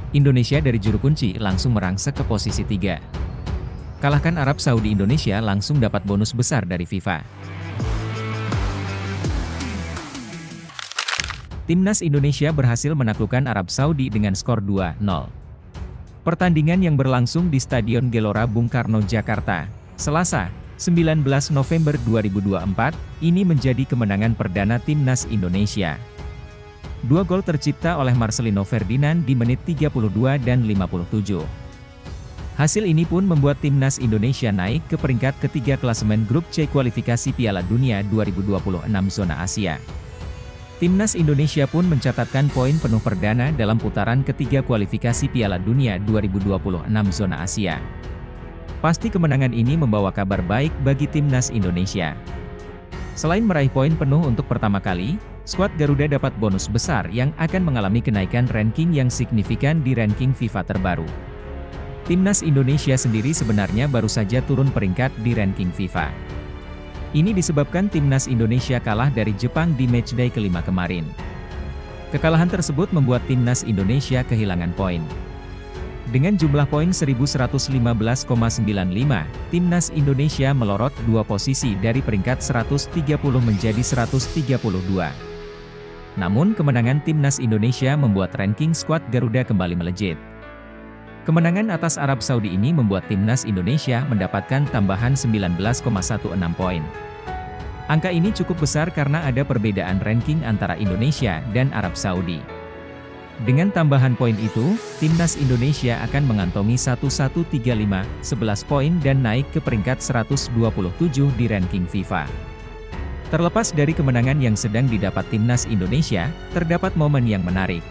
Indonesia dari juru kunci langsung merangsek ke posisi 3. Kalahkan Arab Saudi, Indonesia langsung dapat bonus besar dari FIFA. Timnas Indonesia berhasil menaklukkan Arab Saudi dengan skor 2-0. Pertandingan yang berlangsung di Stadion Gelora Bung Karno, Jakarta, Selasa, 19 November 2024, ini menjadi kemenangan perdana Timnas Indonesia. Dua gol tercipta oleh Marcelino Ferdinand di menit 32 dan 57. Hasil ini pun membuat Timnas Indonesia naik ke peringkat ketiga klasemen grup C kualifikasi Piala Dunia 2026 zona Asia. Timnas Indonesia pun mencatatkan poin penuh perdana dalam putaran ketiga kualifikasi Piala Dunia 2026 zona Asia. Pasti kemenangan ini membawa kabar baik bagi Timnas Indonesia. Selain meraih poin penuh untuk pertama kali, skuad Garuda dapat bonus besar yang akan mengalami kenaikan ranking yang signifikan di ranking FIFA terbaru. Timnas Indonesia sendiri sebenarnya baru saja turun peringkat di ranking FIFA. Ini disebabkan Timnas Indonesia kalah dari Jepang di matchday kelima kemarin. Kekalahan tersebut membuat Timnas Indonesia kehilangan poin. Dengan jumlah poin 1115,95, Timnas Indonesia melorot 2 posisi dari peringkat 130 menjadi 132. Namun kemenangan Timnas Indonesia membuat ranking skuad Garuda kembali melejit. Kemenangan atas Arab Saudi ini membuat Timnas Indonesia mendapatkan tambahan 19,16 poin. Angka ini cukup besar karena ada perbedaan ranking antara Indonesia dan Arab Saudi. Dengan tambahan poin itu, Timnas Indonesia akan mengantongi 1135, 11 poin dan naik ke peringkat 127 di ranking FIFA. Terlepas dari kemenangan yang sedang didapat Timnas Indonesia, terdapat momen yang menarik.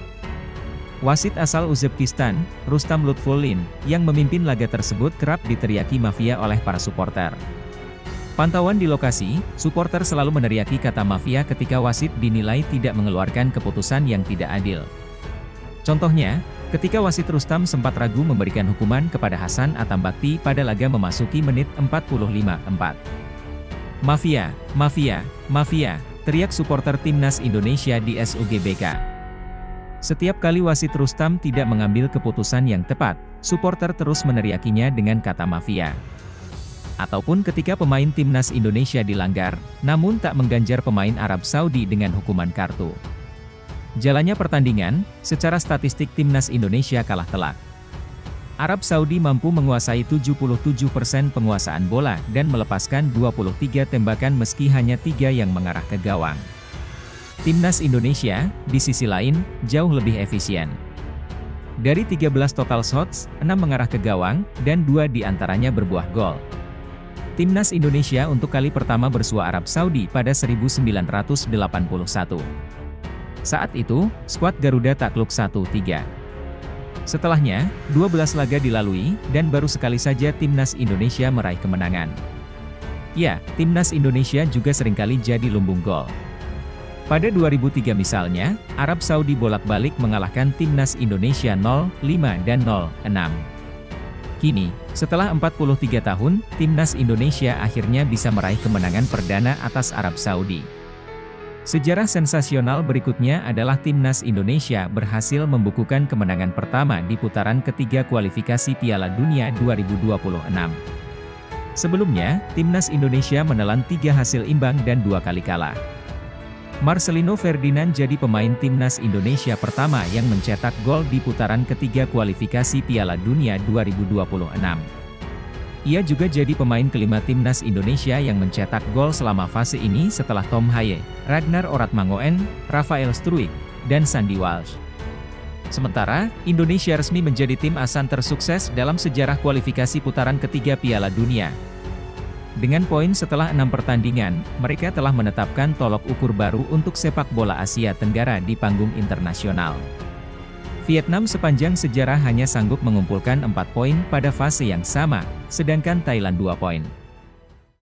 Wasit asal Uzbekistan, Rustam Lutfullin, yang memimpin laga tersebut kerap diteriaki mafia oleh para supporter. Pantauan di lokasi, supporter selalu meneriaki kata mafia ketika wasit dinilai tidak mengeluarkan keputusan yang tidak adil. Contohnya, ketika wasit Rustam sempat ragu memberikan hukuman kepada Hasan Atambakti pada laga memasuki menit 45-4. Mafia, mafia, mafia, teriak supporter Timnas Indonesia di SUGBK. Setiap kali wasit Rustam tidak mengambil keputusan yang tepat, supporter terus meneriakinya dengan kata mafia. Ataupun ketika pemain Timnas Indonesia dilanggar, namun tak mengganjar pemain Arab Saudi dengan hukuman kartu. Jalannya pertandingan, secara statistik Timnas Indonesia kalah telak. Arab Saudi mampu menguasai 77% penguasaan bola dan melepaskan 23 tembakan meski hanya 3 yang mengarah ke gawang. Timnas Indonesia, di sisi lain, jauh lebih efisien. Dari 13 total shots, 6 mengarah ke gawang, dan 2 diantaranya berbuah gol. Timnas Indonesia untuk kali pertama bersua Arab Saudi pada 1981. Saat itu, skuad Garuda takluk 1-3. Setelahnya, 12 laga dilalui, dan baru sekali saja Timnas Indonesia meraih kemenangan. Ya, Timnas Indonesia juga seringkali jadi lumbung gol. Pada 2003 misalnya, Arab Saudi bolak-balik mengalahkan Timnas Indonesia 0-5 dan 0-6. Kini, setelah 43 tahun, Timnas Indonesia akhirnya bisa meraih kemenangan perdana atas Arab Saudi. Sejarah sensasional berikutnya adalah Timnas Indonesia berhasil membukukan kemenangan pertama di putaran ketiga kualifikasi Piala Dunia 2026. Sebelumnya, Timnas Indonesia menelan 3 hasil imbang dan 2 kali kalah. Marcelino Ferdinand jadi pemain Timnas Indonesia pertama yang mencetak gol di putaran ketiga kualifikasi Piala Dunia 2026. Ia juga jadi pemain kelima Timnas Indonesia yang mencetak gol selama fase ini setelah Tom Haye, Ragnar Oratmangoen, Rafael Struijk, dan Sandy Walsh. Sementara, Indonesia resmi menjadi tim ASEAN tersukses dalam sejarah kualifikasi putaran ketiga Piala Dunia. Dengan poin setelah 6 pertandingan, mereka telah menetapkan tolok ukur baru untuk sepak bola Asia Tenggara di panggung internasional. Vietnam sepanjang sejarah hanya sanggup mengumpulkan 4 poin pada fase yang sama, sedangkan Thailand 2 poin.